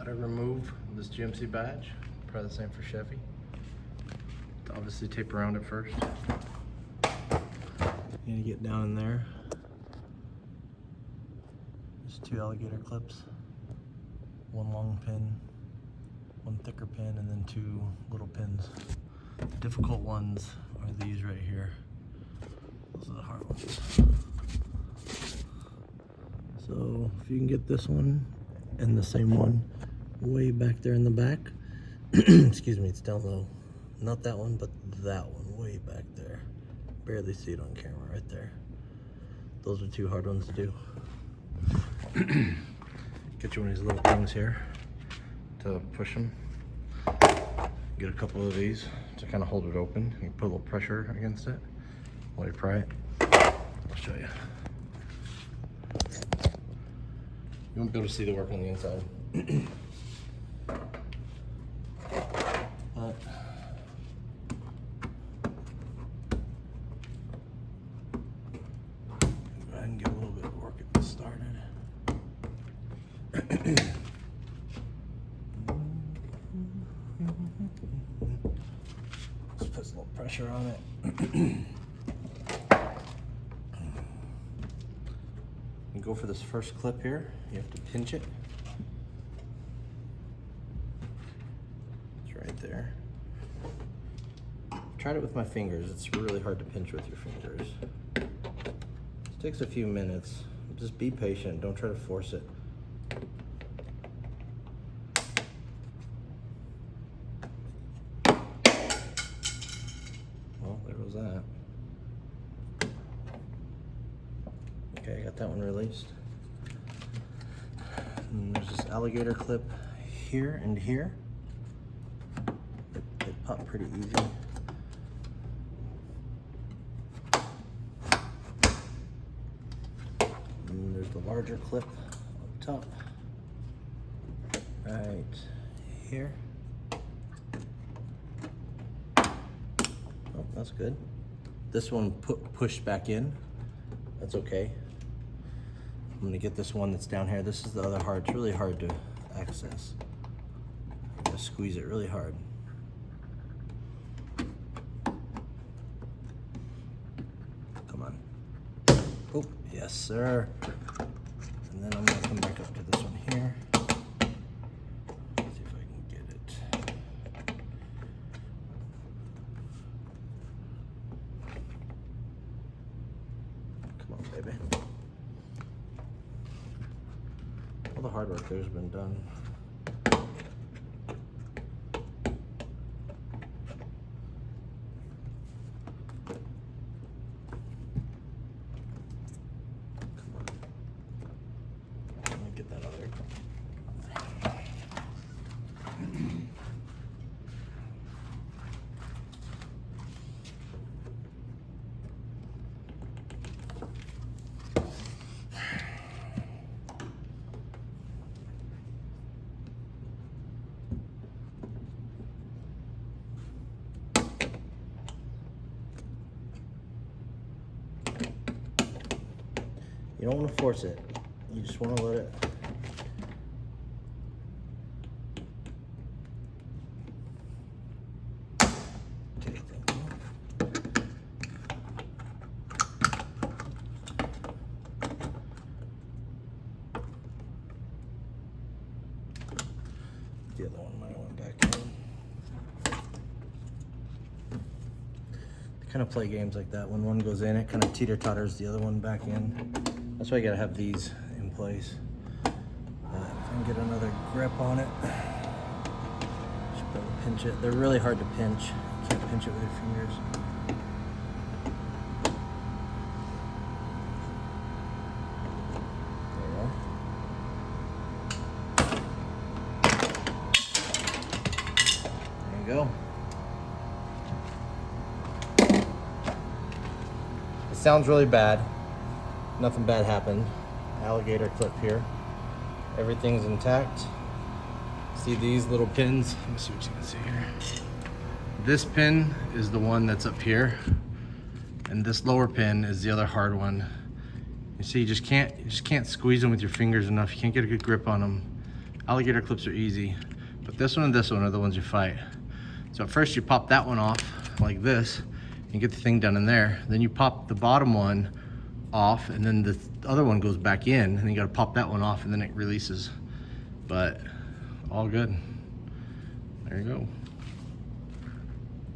Gotta remove this GMC badge. Probably the same for Chevy. Obviously tape around it first. You need to get down in there. There's 2 alligator clips. 1 long pin, 1 thicker pin, and then 2 little pins. The difficult ones are these right here. Those are the hard ones. So if you can get this one and the same one way back there in the back, excuse me, it's down low. Not that one, but that one way back there. Barely see it on camera right there. Those are 2 hard ones to do. Get you one of these little things here to push them. Get a couple of these to kind of hold it open. You can put a little pressure against it while you pry it. I'll show you. You won't be able to see the work on the inside. But go ahead and get a little bit of work at this started. Just put a little pressure on it. You go for this first clip here. You have to pinch it. It's right there. Tried it with my fingers. It's really hard to pinch with your fingers. It takes a few minutes. Just be patient. Don't try to force it. Well, there goes that. Okay, I got that one released. And there's this alligator clip here and here. They pop pretty easy. And there's the larger clip up top. Right here. Oh, that's good. This one pushed back in. That's okay. I'm gonna get this one that's down here. This is the other hard. It's really hard to access. Just squeeze it really hard. Come on. Oh, yes, sir. And then I'm gonna come back up to this one here. Let's see if I can get it. Come on, baby. All the hard work there's been done. Come on. Let me get that other. You don't want to force it. You just want to let it. Okay, thank you. The other one might want back in. They kind of play games like that. When one goes in, it kind of teeter-totters the other one back in. That's why you gotta have these in place. If I can get another grip on it, just be able to pinch it. They're really hard to pinch. You can't pinch it with your fingers. There you go. It sounds really bad. Nothing bad happened. Alligator clip here. Everything's intact. See these little pins? Let me see what you can see here. This pin is the one that's up here, and this lower pin is the other hard one. You see, you just can't squeeze them with your fingers enough. You can't get a good grip on them. Alligator clips are easy, but this one and this one are the ones you fight. So at first you pop that one off like this, and get the thing done in there. Then you pop the bottom one off, and then the other one goes back in, and then you gotta pop that one off, and then it releases. But all good. There you go.